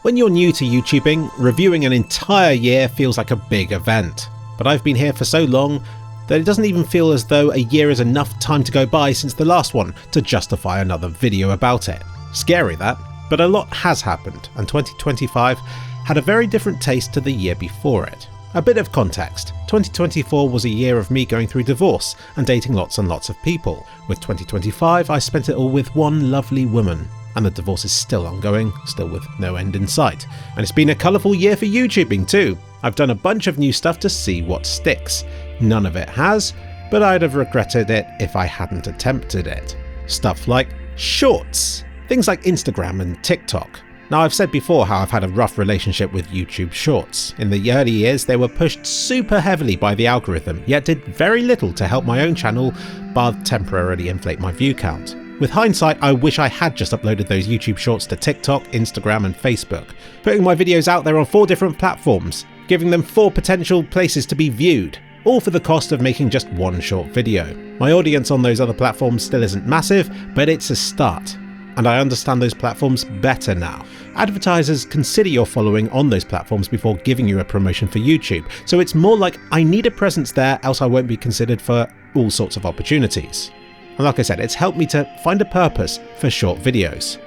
When you're new to YouTubing, reviewing an entire year feels like a big event. But I've been here for so long that it doesn't even feel as though a year is enough time to go by since the last one to justify another video about it. Scary that, but a lot has happened, and 2025 had a very different taste to the year before it. A bit of context, 2024 was a year of me going through divorce and dating lots and lots of people. With 2025, I spent it all with one lovely woman. And the divorce is still ongoing, still with no end in sight. And it's been a colourful year for YouTubing too. I've done a bunch of new stuff to see what sticks. None of it has, but I'd have regretted it if I hadn't attempted it. Stuff like shorts, things like Instagram and TikTok. Now, I've said before how I've had a rough relationship with YouTube Shorts. In the early years, they were pushed super heavily by the algorithm, yet did very little to help my own channel, bar temporarily inflate my view count. With hindsight, I wish I had just uploaded those YouTube Shorts to TikTok, Instagram and Facebook, putting my videos out there on 4 different platforms, giving them 4 potential places to be viewed, all for the cost of making just one short video. My audience on those other platforms still isn't massive, but it's a start. And I understand those platforms better now. Advertisers consider your following on those platforms before giving you a promotion for YouTube, so it's more like I need a presence there, else I won't be considered for all sorts of opportunities. And like I said, it's helped me to find a purpose for short videos.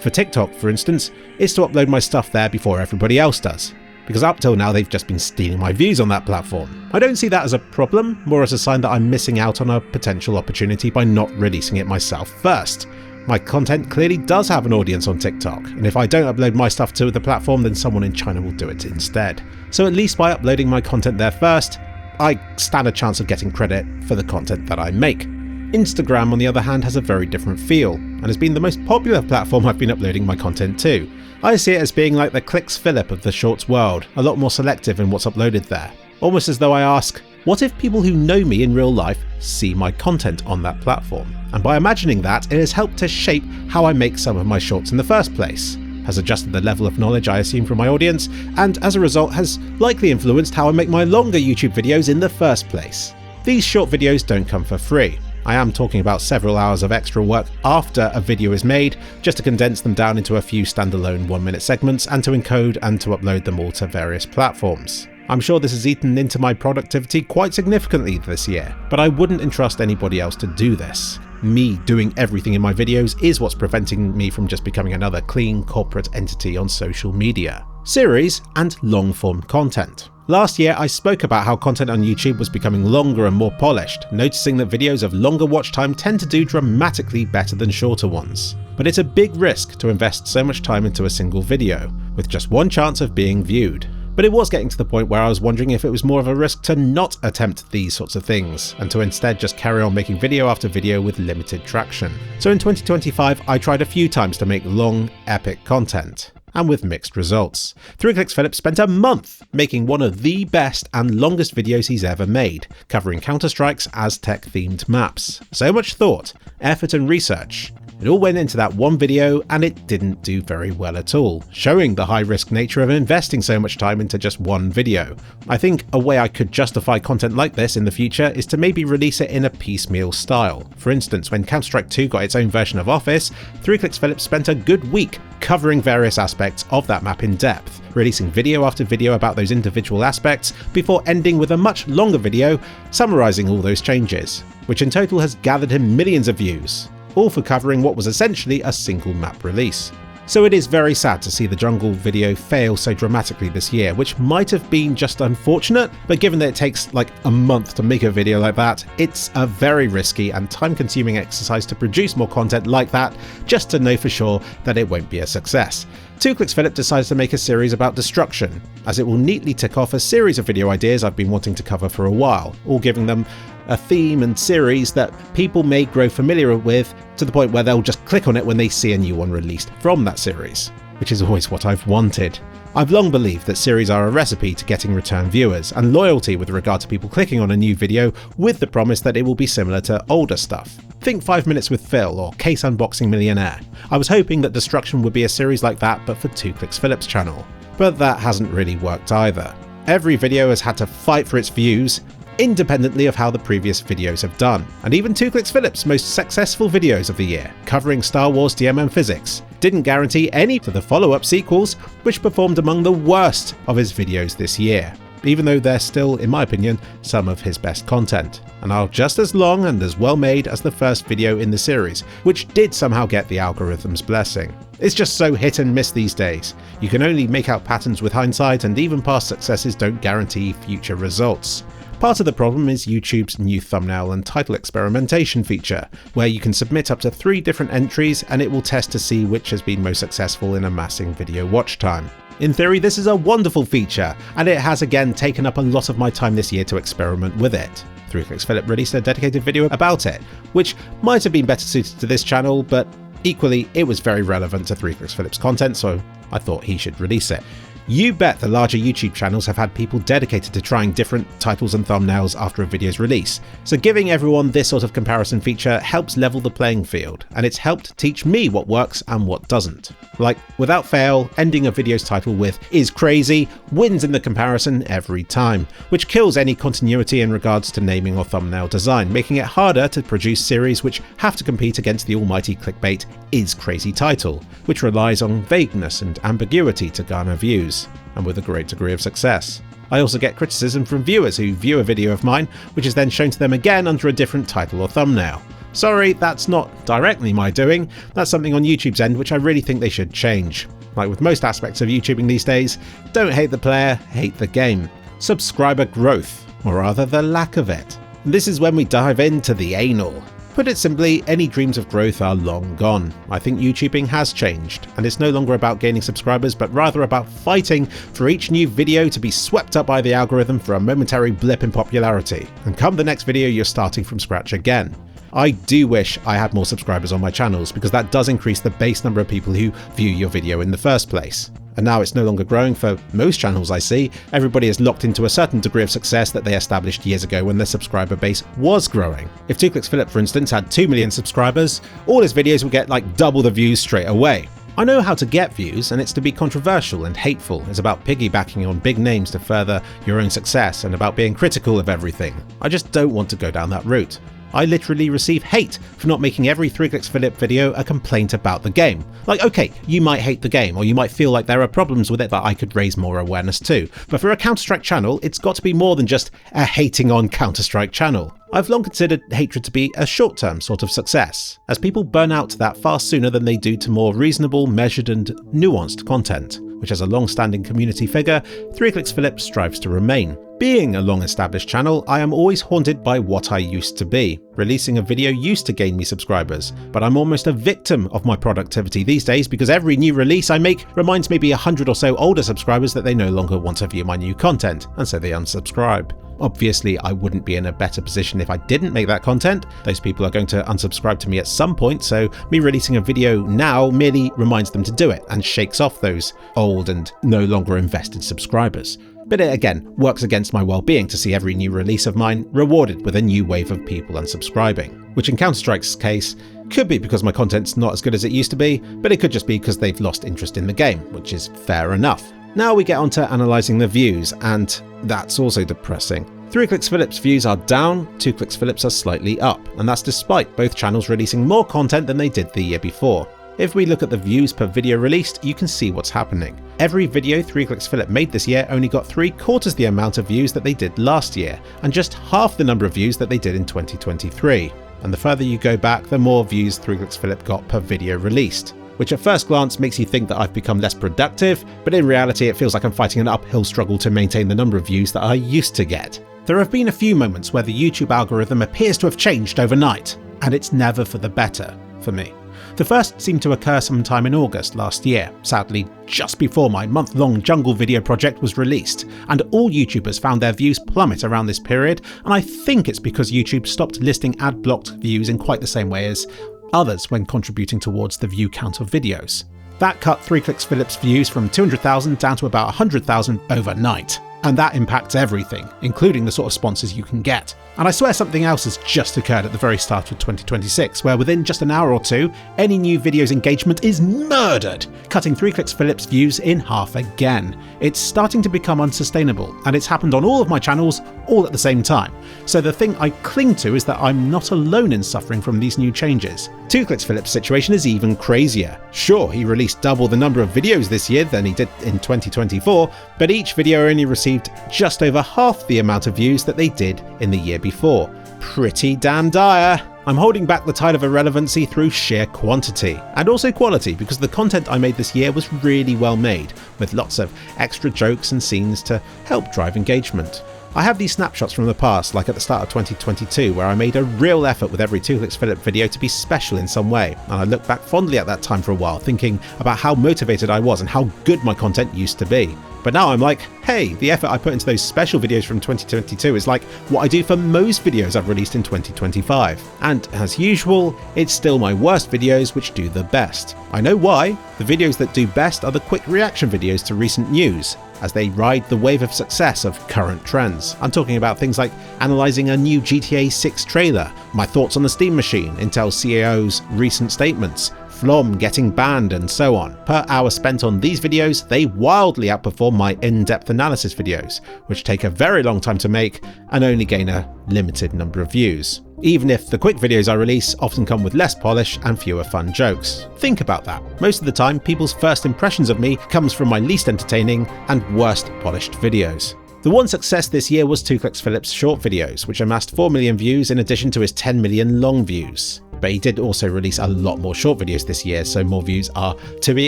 For TikTok, for instance, it's to upload my stuff there before everybody else does, because up till now they've just been stealing my views on that platform. I don't see that as a problem, more as a sign that I'm missing out on a potential opportunity by not releasing it myself first. My content clearly does have an audience on TikTok, and if I don't upload my stuff to the platform, then someone in China will do it instead. So at least by uploading my content there first, I stand a chance of getting credit for the content that I make. Instagram, on the other hand, has a very different feel, and has been the most popular platform I've been uploading my content to. I see it as being like the Klik's Philip of the shorts world, a lot more selective in what's uploaded there. Almost as though I ask, what if people who know me in real life see my content on that platform? And by imagining that, it has helped to shape how I make some of my shorts in the first place, has adjusted the level of knowledge I assume from my audience, and as a result has likely influenced how I make my longer YouTube videos in the first place. These short videos don't come for free. I am talking about several hours of extra work after a video is made, just to condense them down into a few standalone 1-minute segments and to encode and to upload them all to various platforms. I'm sure this has eaten into my productivity quite significantly this year, but I wouldn't entrust anybody else to do this. Me doing everything in my videos is what's preventing me from just becoming another clean corporate entity on social media. Series and long-form content. Last year I spoke about how content on YouTube was becoming longer and more polished, noticing that videos of longer watch time tend to do dramatically better than shorter ones. But it's a big risk to invest so much time into a single video, with just one chance of being viewed. But it was getting to the point where I was wondering if it was more of a risk to not attempt these sorts of things, and to instead just carry on making video after video with limited traction. So in 2025 I tried a few times to make long, epic content, and with mixed results. 3Kliks Philip spent a month making one of the best and longest videos he's ever made, covering Counter-Strike's Aztec-themed maps. So much thought, effort and research. It all went into that one video and it didn't do very well at all, showing the high-risk nature of investing so much time into just one video. I think a way I could justify content like this in the future is to maybe release it in a piecemeal style. For instance, when Counter-Strike 2 got its own version of Office, 3Kliks Philip spent a good week covering various aspects of that map in depth, releasing video after video about those individual aspects before ending with a much longer video summarising all those changes, which in total has gathered him millions of views, all for covering what was essentially a single map release. So it is very sad to see the jungle video fail so dramatically this year, which might have been just unfortunate, but given that it takes like a month to make a video like that, it's a very risky and time-consuming exercise to produce more content like that just to know for sure that it won't be a success. 2Kliks Philip decides to make a series about destruction, as it will neatly tick off a series of video ideas I've been wanting to cover for a while, all giving them a theme and series that people may grow familiar with to the point where they'll just click on it when they see a new one released from that series, which is always what I've wanted. I've long believed that series are a recipe to getting return viewers and loyalty with regard to people clicking on a new video with the promise that it will be similar to older stuff. Think 5 Minutes with Phil or Case Unboxing Millionaire. I was hoping that Destruction would be a series like that but for 2Kliks Philip's channel, but that hasn't really worked either. Every video has had to fight for its views, independently of how the previous videos have done, and even 2Kliks Philip's most successful videos of the year, covering Star Wars DMM physics, didn't guarantee any for the follow-up sequels, which performed among the worst of his videos this year, even though they're still, in my opinion, some of his best content, and are just as long and as well made as the first video in the series, which did somehow get the algorithm's blessing. It's just so hit and miss these days. You can only make out patterns with hindsight, and even past successes don't guarantee future results. Part of the problem is YouTube's new thumbnail and title experimentation feature, where you can submit up to 3 different entries and it will test to see which has been most successful in amassing video watch time. In theory, this is a wonderful feature, and it has again taken up a lot of my time this year to experiment with it. 3kliksphilip released a dedicated video about it, which might have been better suited to this channel, but equally it was very relevant to 3kliksphilip's content, so I thought he should release it. You bet the larger YouTube channels have had people dedicated to trying different titles and thumbnails after a video's release, so giving everyone this sort of comparison feature helps level the playing field, and it's helped teach me what works and what doesn't. Like, without fail, ending a video's title with "is crazy" wins in the comparison every time, which kills any continuity in regards to naming or thumbnail design, making it harder to produce series which have to compete against the almighty clickbait "is crazy" title, which relies on vagueness and ambiguity to garner views, and with a great degree of success. I also get criticism from viewers who view a video of mine, which is then shown to them again under a different title or thumbnail. Sorry, that's not directly my doing, that's something on YouTube's end which I really think they should change. Like with most aspects of YouTubing these days, don't hate the player, hate the game. Subscriber growth, or rather the lack of it. This is when we dive into the anal. Put it simply, any dreams of growth are long gone. I think YouTubing has changed, and it's no longer about gaining subscribers, but rather about fighting for each new video to be swept up by the algorithm for a momentary blip in popularity, and come the next video you're starting from scratch again. I do wish I had more subscribers on my channels, because that does increase the base number of people who view your video in the first place. And now it's no longer growing for most channels I see. Everybody is locked into a certain degree of success that they established years ago when their subscriber base was growing. If 2kliksphilip, for instance, had 2 million subscribers, all his videos would get like double the views straight away. I know how to get views, and it's to be controversial and hateful. It's about piggybacking on big names to further your own success, and about being critical of everything. I just don't want to go down that route. I literally receive hate for not making every 3kliksphilip video a complaint about the game. Like, okay, you might hate the game, or you might feel like there are problems with it that I could raise more awareness to, but for a Counter-Strike channel, it's got to be more than just a hating on Counter-Strike channel. I've long considered hatred to be a short-term sort of success, as people burn out that far sooner than they do to more reasonable, measured and nuanced content, which as a long-standing community figure, 3kliksphilip strives to remain. Being a long-established channel, I am always haunted by what I used to be. Releasing a video used to gain me subscribers, but I'm almost a victim of my productivity these days because every new release I make reminds maybe 100 or so older subscribers that they no longer want to view my new content, and so they unsubscribe. Obviously, I wouldn't be in a better position if I didn't make that content. Those people are going to unsubscribe to me at some point, so me releasing a video now merely reminds them to do it and shakes off those old and no longer invested subscribers. But it again works against my well-being to see every new release of mine rewarded with a new wave of people unsubscribing, which in Counter-Strike's case could be because my content's not as good as it used to be, but it could just be because they've lost interest in the game, which is fair enough. Now we get on to analysing the views, and that's also depressing. 3kliksphilip's views are down, 2kliksphilip's are slightly up, and that's despite both channels releasing more content than they did the year before. If we look at the views per video released, you can see what's happening. Every video 3kliksphilip made this year only got 3/4 the amount of views that they did last year, and just half the number of views that they did in 2023. And the further you go back, the more views 3kliksphilip got per video released, which at first glance makes you think that I've become less productive, but in reality it feels like I'm fighting an uphill struggle to maintain the number of views that I used to get. There have been a few moments where the YouTube algorithm appears to have changed overnight, and it's never for the better, for me. The first seemed to occur sometime in August last year, sadly just before my month-long jungle video project was released, and all YouTubers found their views plummet around this period, and I think it's because YouTube stopped listing ad-blocked views in quite the same way as others when contributing towards the view count of videos. That cut 3kliksphilip's views from 200,000 down to about 100,000 overnight, and that impacts everything, including the sort of sponsors you can get. And I swear something else has just occurred at the very start of 2026, where within just an hour or two, any new video's engagement is murdered, cutting 3Kliks Phillips' views in half again. It's starting to become unsustainable, and it's happened on all of my channels, all at the same time. So the thing I cling to is that I'm not alone in suffering from these new changes. 2Kliks Phillips' situation is even crazier. Sure, he released double the number of videos this year than he did in 2024, but each video only received just over half the amount of views that they did in the year before. Pretty damn dire. I'm holding back the tide of irrelevancy through sheer quantity, and also quality, because the content I made this year was really well made, with lots of extra jokes and scenes to help drive engagement. I have these snapshots from the past, like at the start of 2022, where I made a real effort with every 2Kliks Phillips video to be special in some way, and I look back fondly at that time for a while, thinking about how motivated I was and how good my content used to be. But now I'm like, hey, the effort I put into those special videos from 2022 is like what I do for most videos I've released in 2025. And as usual, it's still my worst videos which do the best. I know why. The videos that do best are the quick reaction videos to recent news, as they ride the wave of success of current trends. I'm talking about things like analysing a new GTA 6 trailer, my thoughts on the Steam machine, Intel CEO's recent statements, Flom getting banned, and so on. Per hour spent on these videos, they wildly outperform my in-depth analysis videos, which take a very long time to make and only gain a limited number of views. Even if the quick videos I release often come with less polish and fewer fun jokes. Think about that. Most of the time, people's first impressions of me comes from my least entertaining and worst polished videos. The one success this year was 2Kliks Phillips' short videos, which amassed 4 million views in addition to his 10 million long views. But he did also release a lot more short videos this year, so more views are to be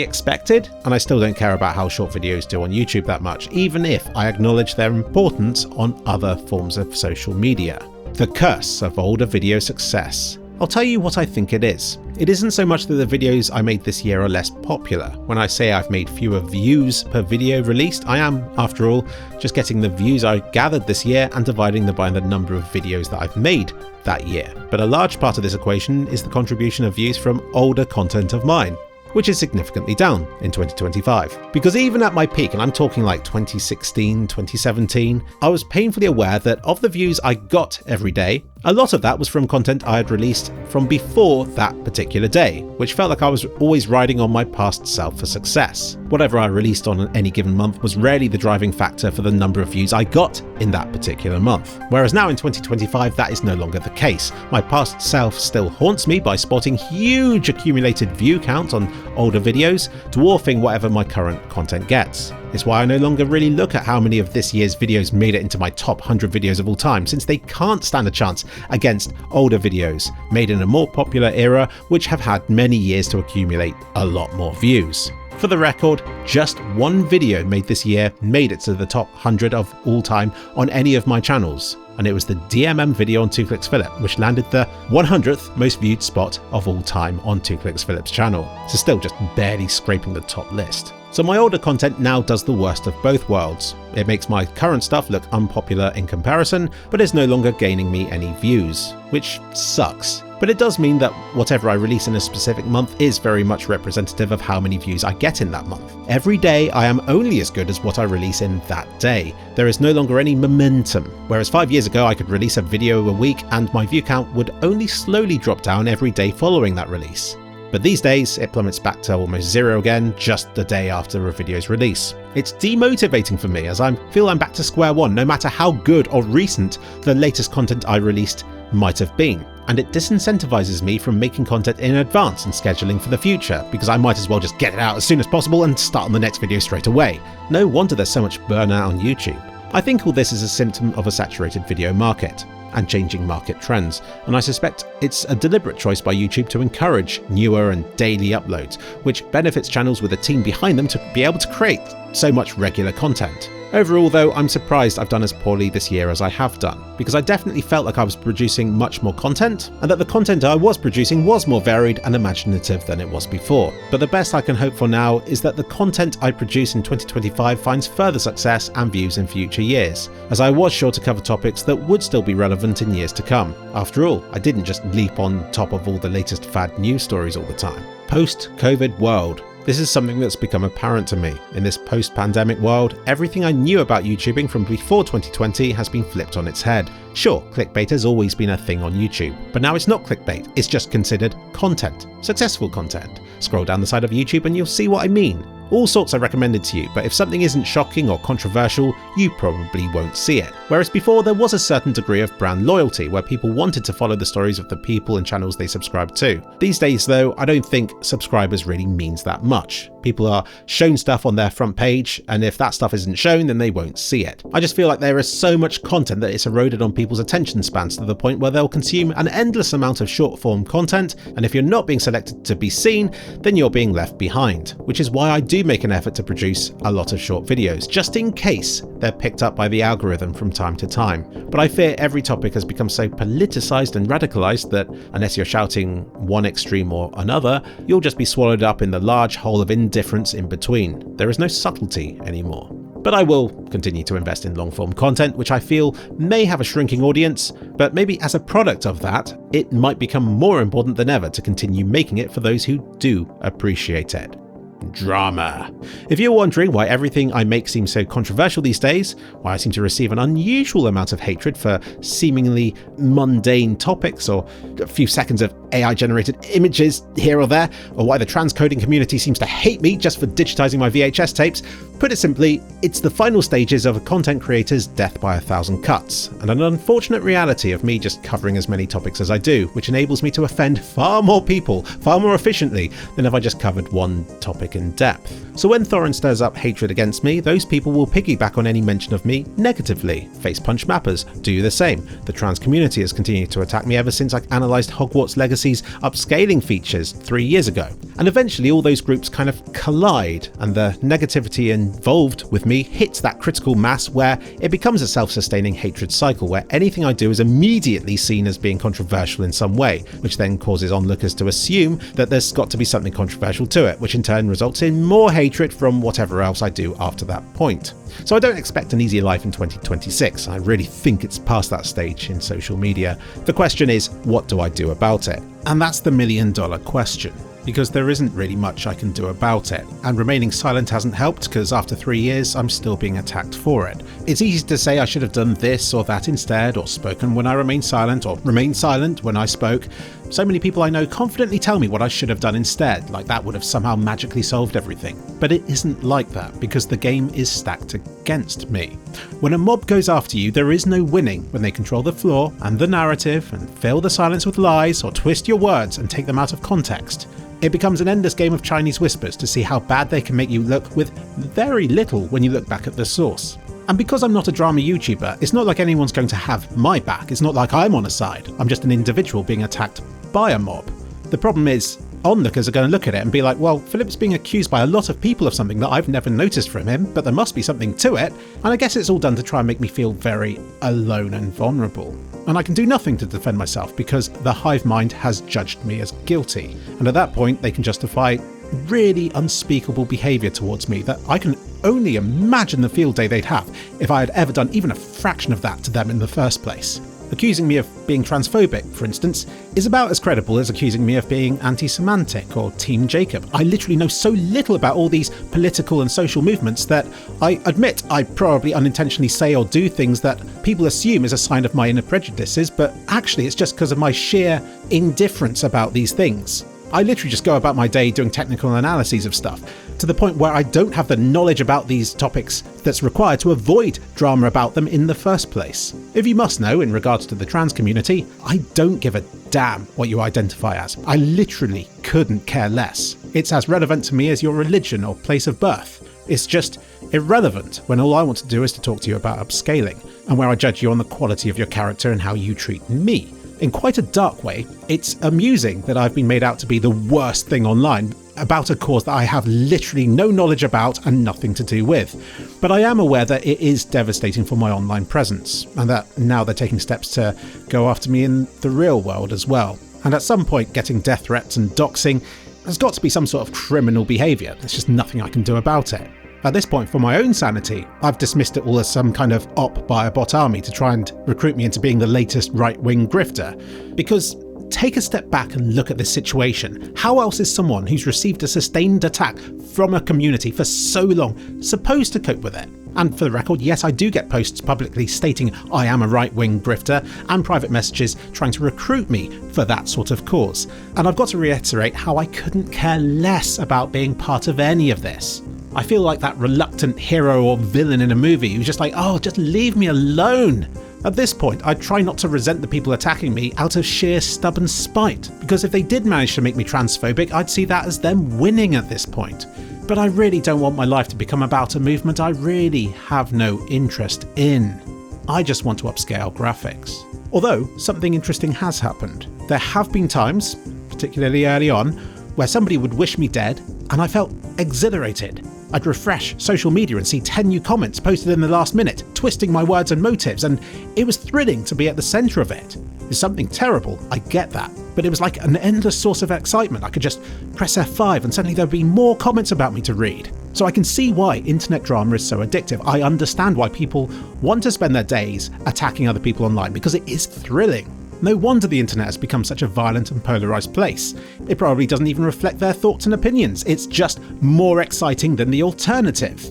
expected, and I still don't care about how short videos do on YouTube that much, even if I acknowledge their importance on other forms of social media. The curse of older video success. I'll tell you what I think it is. It isn't so much that the videos I made this year are less popular. When I say I've made fewer views per video released, I am, after all, just getting the views I gathered this year and dividing them by the number of videos that I've made that year. But a large part of this equation is the contribution of views from older content of mine, which is significantly down in 2025. Because even at my peak, and I'm talking like 2016, 2017, I was painfully aware that of the views I got every day, a lot of that was from content I had released from before that particular day, which felt like I was always riding on my past self for success. Whatever I released on any given month was rarely the driving factor for the number of views I got in that particular month. Whereas now in 2025, that is no longer the case. My past self still haunts me by spotting huge accumulated view count on older videos, dwarfing whatever my current content gets. It's why I no longer really look at how many of this year's videos made it into my top 100 videos of all time, since they can't stand a chance against older videos made in a more popular era which have had many years to accumulate a lot more views. For the record, just one video made this year made it to the top 100 of all time on any of my channels, and it was the DMM video on 2Kliks Phillips, which landed the 100th most viewed spot of all time on 2Kliks Phillips' channel, so still just barely scraping the top list. So my older content now does the worst of both worlds. It makes my current stuff look unpopular in comparison, but is no longer gaining me any views, which sucks. But it does mean that whatever I release in a specific month is very much representative of how many views I get in that month. Every day I am only as good as what I release in that day. There is no longer any momentum, whereas 5 years ago I could release a video a week and my view count would only slowly drop down every day following that release. But these days, it plummets back to almost zero again just the day after a video's release. It's demotivating for me, as I feel I'm back to square one no matter how good or recent the latest content I released might have been. And it disincentivizes me from making content in advance and scheduling for the future, because I might as well just get it out as soon as possible and start on the next video straight away. No wonder there's so much burnout on YouTube. I think all this is a symptom of a saturated video market and changing market trends, and I suspect it's a deliberate choice by YouTube to encourage newer and daily uploads, which benefits channels with a team behind them to be able to create so much regular content. Overall though, I'm surprised I've done as poorly this year as I have done, because I definitely felt like I was producing much more content, and that the content I was producing was more varied and imaginative than it was before. But the best I can hope for now is that the content I produce in 2025 finds further success and views in future years, as I was sure to cover topics that would still be relevant in years to come. After all, I didn't just leap on top of all the latest fad news stories all the time. Post-COVID world. This is something that's become apparent to me. In this post-pandemic world, everything I knew about YouTubing from before 2020 has been flipped on its head. Sure, clickbait has always been a thing on YouTube, but now it's not clickbait, it's just considered content, successful content. Scroll down the side of YouTube and you'll see what I mean. All sorts are recommended to you, but if something isn't shocking or controversial, you probably won't see it. Whereas before there was a certain degree of brand loyalty, where people wanted to follow the stories of the people and channels they subscribe to. These days though, I don't think subscribers really means that much. People are shown stuff on their front page, and if that stuff isn't shown, then they won't see it. I just feel like there is so much content that it's eroded on people's attention spans to the point where they'll consume an endless amount of short form content, and if you're not being selected to be seen, then you're being left behind. Which is why I do make an effort to produce a lot of short videos, just in case they're picked up by the algorithm from time to time. But I fear every topic has become so politicized and radicalized that unless you're shouting one extreme or another, you'll just be swallowed up in the large hole of indifference in between. There is no subtlety anymore. But I will continue to invest in long-form content, which I feel may have a shrinking audience, but maybe as a product of that, it might become more important than ever to continue making it for those who do appreciate it. Drama. If you're wondering why everything I make seems so controversial these days, why I seem to receive an unusual amount of hatred for seemingly mundane topics, or a few seconds of AI-generated images here or there, or why the transcoding community seems to hate me just for digitizing my VHS tapes, put it simply, it's the final stages of a content creator's death by 1,000 cuts, and an unfortunate reality of me just covering as many topics as I do, which enables me to offend far more people, far more efficiently, than if I just covered one topic in depth. So when Thorin stirs up hatred against me, those people will piggyback on any mention of me negatively. Facepunch mappers do the same. The trans community has continued to attack me ever since I analysed Hogwarts Legacy's upscaling features 3 years ago. And eventually all those groups kind of collide, and the negativity involved with me hits that critical mass where it becomes a self-sustaining hatred cycle where anything I do is immediately seen as being controversial in some way, which then causes onlookers to assume that there's got to be something controversial to it, which in turn results in more hatred from whatever else I do after that point. So I don't expect an easier life in 2026. I really think it's past that stage in social media. The question is, what do I do about it? And that's the million-dollar question. Because there isn't really much I can do about it, and remaining silent hasn't helped because after 3 years I'm still being attacked for it. It's easy to say I should have done this or that instead, or spoken when I remained silent, or remained silent when I spoke. So many people I know confidently tell me what I should have done instead, like that would have somehow magically solved everything. But it isn't like that, because the game is stacked against me. When a mob goes after you, there is no winning when they control the floor and the narrative and fill the silence with lies or twist your words and take them out of context. It becomes an endless game of Chinese whispers to see how bad they can make you look with very little when you look back at the source. And because I'm not a drama YouTuber, it's not like anyone's going to have my back. It's not like I'm on a side. I'm just an individual being attacked by a mob. The problem is, onlookers are going to look at it and be like, well, Philip's being accused by a lot of people of something that I've never noticed from him, but there must be something to it. And I guess it's all done to try and make me feel very alone and vulnerable. And I can do nothing to defend myself because the hive mind has judged me as guilty. And at that point, they can justify really unspeakable behaviour towards me that I can only imagine the field day they'd have if I had ever done even a fraction of that to them in the first place. Accusing me of being transphobic, for instance, is about as credible as accusing me of being anti-Semitic or Team Jacob. I literally know so little about all these political and social movements that I admit I probably unintentionally say or do things that people assume is a sign of my inner prejudices, but actually it's just because of my sheer indifference about these things. I literally just go about my day doing technical analyses of stuff, to the point where I don't have the knowledge about these topics that's required to avoid drama about them in the first place. If you must know, in regards to the trans community, I don't give a damn what you identify as. I literally couldn't care less. It's as relevant to me as your religion or place of birth. It's just irrelevant when all I want to do is to talk to you about upscaling, and where I judge you on the quality of your character and how you treat me. In quite a dark way, it's amusing that I've been made out to be the worst thing online about a cause that I have literally no knowledge about and nothing to do with. But I am aware that it is devastating for my online presence, and that now they're taking steps to go after me in the real world as well. And at some point, getting death threats and doxing has got to be some sort of criminal behaviour. There's just nothing I can do about it. At this point, for my own sanity, I've dismissed it all as some kind of op by a bot army to try and recruit me into being the latest right-wing grifter. Because take a step back and look at this situation. How else is someone who's received a sustained attack from a community for so long supposed to cope with it? And for the record, yes, I do get posts publicly stating I am a right-wing grifter and private messages trying to recruit me for that sort of cause. And I've got to reiterate how I couldn't care less about being part of any of this. I feel like that reluctant hero or villain in a movie who's just like, oh, just leave me alone. At this point, I try not to resent the people attacking me out of sheer stubborn spite, because if they did manage to make me transphobic, I'd see that as them winning at this point. But I really don't want my life to become about a movement I really have no interest in. I just want to upscale graphics. Although, something interesting has happened. There have been times, particularly early on, where somebody would wish me dead, and I felt exhilarated. I'd refresh social media and see 10 new comments posted in the last minute, twisting my words and motives, and it was thrilling to be at the centre of it. It's something terrible, I get that, but it was like an endless source of excitement. I could just press F5 and suddenly there'd be more comments about me to read. So I can see why internet drama is so addictive. I understand why people want to spend their days attacking other people online, because it is thrilling. No wonder the internet has become such a violent and polarised place. It probably doesn't even reflect their thoughts and opinions. It's just more exciting than the alternative.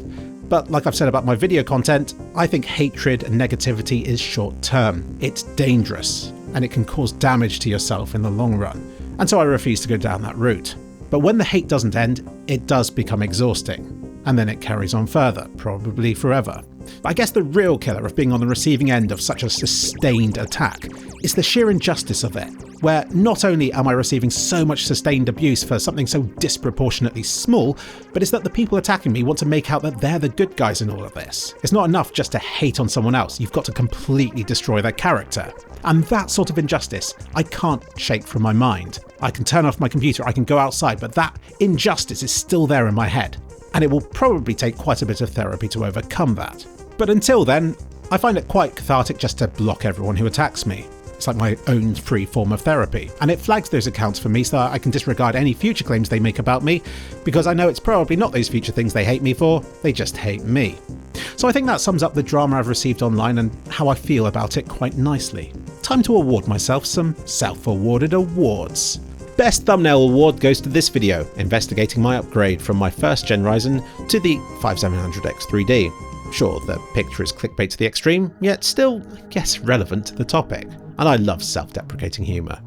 But like I've said about my video content, I think hatred and negativity is short term. It's dangerous, and it can cause damage to yourself in the long run. And so I refuse to go down that route. But when the hate doesn't end, it does become exhausting. And then it carries on further, probably forever. But I guess the real killer of being on the receiving end of such a sustained attack is the sheer injustice of it, where not only am I receiving so much sustained abuse for something so disproportionately small, but it's that the people attacking me want to make out that they're the good guys in all of this. It's not enough just to hate on someone else, you've got to completely destroy their character. And that sort of injustice I can't shake from my mind. I can turn off my computer, I can go outside, but that injustice is still there in my head. And it will probably take quite a bit of therapy to overcome that. But until then, I find it quite cathartic just to block everyone who attacks me. It's like my own free form of therapy, and it flags those accounts for me so that I can disregard any future claims they make about me, because I know it's probably not those future things they hate me for, they just hate me. So I think that sums up the drama I've received online and how I feel about it quite nicely. Time to award myself some self-awarded awards. Best Thumbnail Award goes to this video, investigating my upgrade from my first gen Ryzen to the 5700X 3D. Sure, the picture is clickbait to the extreme, yet still, I guess, relevant to the topic. And I love self-deprecating humour.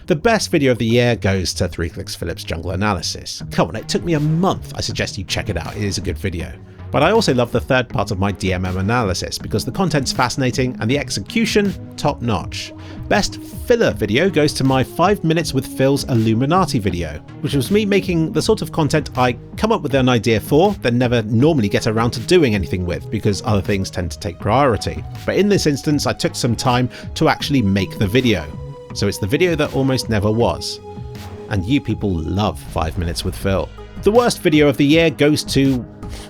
The best video of the year goes to 3Kliks Phillips Jungle Analysis. Come on, it took me a month. I suggest you check it out, it is a good video. But I also love the third part of my DMM analysis because the content's fascinating and the execution top notch. Best filler video goes to my 5 minutes with Phil's Illuminati video, which was me making the sort of content I come up with an idea for, then never normally get around to doing anything with because other things tend to take priority. But in this instance, I took some time to actually make the video. So it's the video that almost never was. And you people love 5 minutes with Phil. The worst video of the year goes to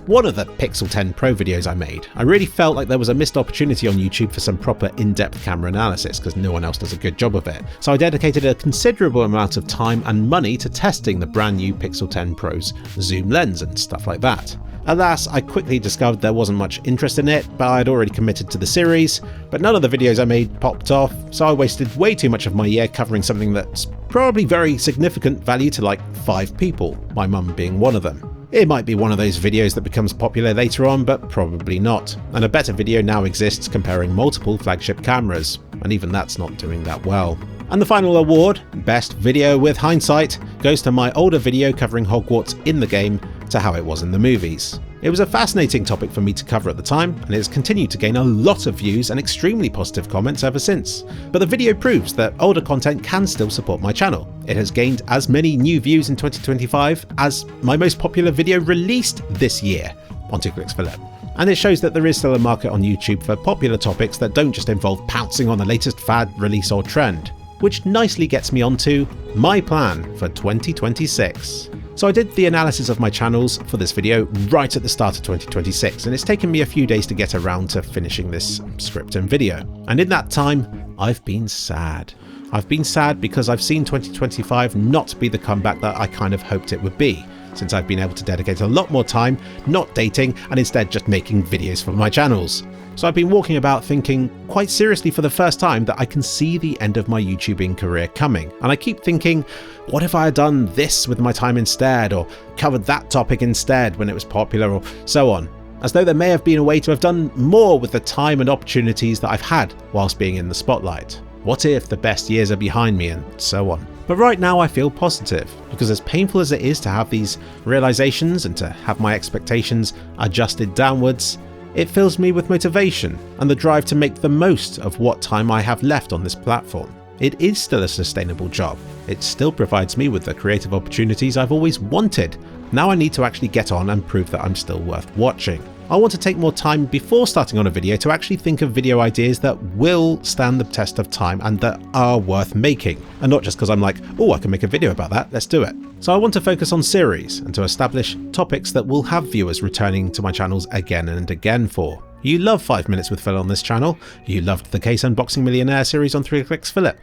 one of the Pixel 10 Pro videos I made. I really felt like there was a missed opportunity on YouTube for some proper in-depth camera analysis because no one else does a good job of it. So I dedicated a considerable amount of time and money to testing the brand new Pixel 10 Pro's zoom lens and stuff like that. Alas, I quickly discovered there wasn't much interest in it, but I had already committed to the series, but none of the videos I made popped off, so I wasted way too much of my year covering something that's probably very significant value to like 5 people, my mum being one of them. It might be one of those videos that becomes popular later on, but probably not. And a better video now exists comparing multiple flagship cameras, and even that's not doing that well. And the final award, Best Video with Hindsight, goes to my older video covering Hogwarts in the game to how it was in the movies. It was a fascinating topic for me to cover at the time, and it has continued to gain a lot of views and extremely positive comments ever since. But the video proves that older content can still support my channel. It has gained as many new views in 2025 as my most popular video released this year on 2Kliks Phillips. And it shows that there is still a market on YouTube for popular topics that don't just involve pouncing on the latest fad, release or trend. Which nicely gets me onto my plan for 2026. So I did the analysis of my channels for this video right at the start of 2026, and it's taken me a few days to get around to finishing this script and video. And in that time, I've been sad. I've been sad because I've seen 2025 not be the comeback that I kind of hoped it would be, since I've been able to dedicate a lot more time not dating and instead just making videos for my channels. So I've been walking about thinking quite seriously for the first time that I can see the end of my YouTubing career coming. And I keep thinking, what if I had done this with my time instead, or covered that topic instead when it was popular, or so on. as though there may have been a way to have done more with the time and opportunities that I've had whilst being in the spotlight. What if the best years are behind me, and so on. But right now I feel positive, because as painful as it is to have these realizations and to have my expectations adjusted downwards, it fills me with motivation and the drive to make the most of what time I have left on this platform. It is still a sustainable job. It still provides me with the creative opportunities I've always wanted. Now I need to actually get on and prove that I'm still worth watching. I want to take more time before starting on a video to actually think of video ideas that will stand the test of time and that are worth making, and not just because I'm like, oh, I can make a video about that, let's do it. So I want to focus on series and to establish topics that will have viewers returning to my channels again and again for. You love 5 Minutes with Phil on this channel, you loved the Case Unboxing Millionaire series on 3 Clicks Philip,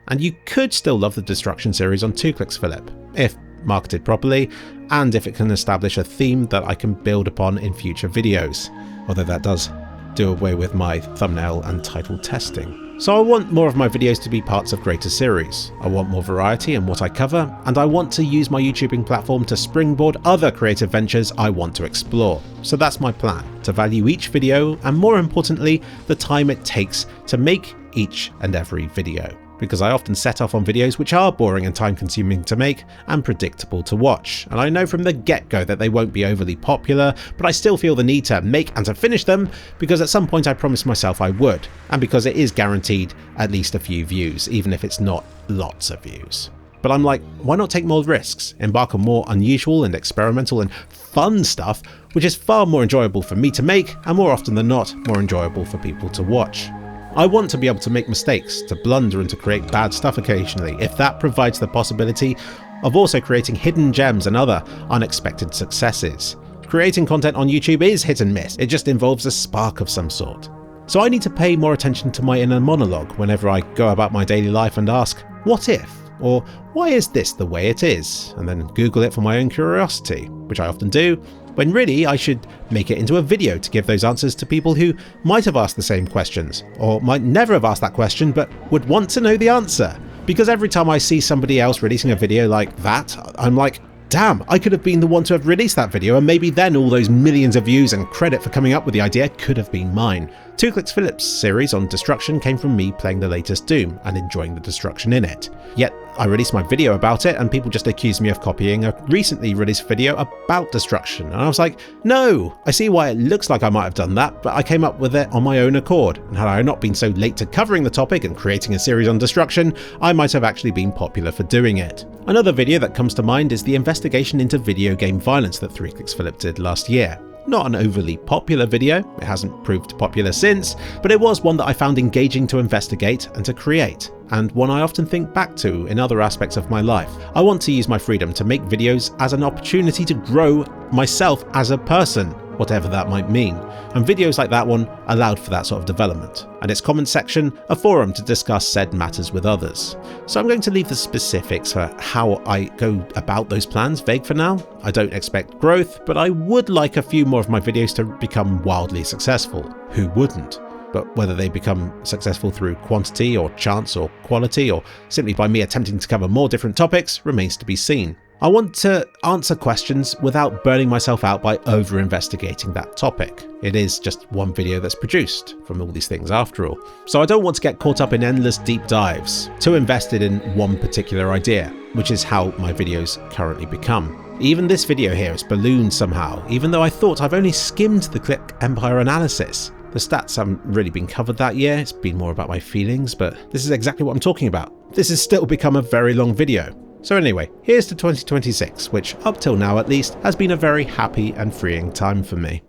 and you could still love the Destruction series on 2 Clicks Philip, if marketed properly, and if it can establish a theme that I can build upon in future videos, although that does do away with my thumbnail and title testing. So I want more of my videos to be parts of greater series. I want more variety in what I cover, and I want to use my YouTubing platform to springboard other creative ventures I want to explore. So that's my plan, to value each video and, more importantly, the time it takes to make each and every video. Because I often set off on videos which are boring and time consuming to make and predictable to watch, and I know from the get-go that they won't be overly popular, but I still feel the need to make and to finish them because at some point I promised myself I would, and because it is guaranteed at least a few views, even if it's not lots of views. But I'm like, why not take more risks, embark on more unusual and experimental and fun stuff, which is far more enjoyable for me to make and more often than not more enjoyable for people to watch. I want to be able to make mistakes, to blunder and to create bad stuff occasionally, if that provides the possibility of also creating hidden gems and other unexpected successes. Creating content on YouTube is hit and miss, it just involves a spark of some sort. So I need to pay more attention to my inner monologue whenever I go about my daily life and ask, what if? Or why is this the way it is? And then Google it for my own curiosity, which I often do, when really I should make it into a video to give those answers to people who might have asked the same questions, or might never have asked that question but would want to know the answer. Because every time I see somebody else releasing a video like that, I'm like, damn, I could have been the one to have released that video, and maybe then all those millions of views and credit for coming up with the idea could have been mine. 2 Clicks Philip's series on Destruction came from me playing the latest Doom and enjoying the destruction in it. Yet I released my video about it and people just accused me of copying a recently released video about destruction, and I was like, no, I see why it looks like I might have done that, but I came up with it on my own accord, and had I not been so late to covering the topic and creating a series on destruction, I might have actually been popular for doing it. Another video that comes to mind is the investigation into video game violence that 3 Clicks Philip did last year. Not an overly popular video, it hasn't proved popular since, but it was one that I found engaging to investigate and to create, and one I often think back to in other aspects of my life. I want to use my freedom to make videos as an opportunity to grow myself as a person, whatever that might mean, and videos like that one allowed for that sort of development, and its comment section a forum to discuss said matters with others. So I'm going to leave the specifics for how I go about those plans vague for now. I don't expect growth, but I would like a few more of my videos to become wildly successful. Who wouldn't? But whether they become successful through quantity or chance or quality, or simply by me attempting to cover more different topics, remains to be seen. I want to answer questions without burning myself out by over-investigating that topic. It is just one video that's produced from all these things after all. So I don't want to get caught up in endless deep dives, too invested in one particular idea, which is how my videos currently become. Even this video here is ballooned somehow, even though I thought I've only skimmed the Klik Empire analysis. The stats haven't really been covered that year, it's been more about my feelings, but this is exactly what I'm talking about. This has still become a very long video. So anyway, here's to 2026, which up till now at least has been a very happy and freeing time for me.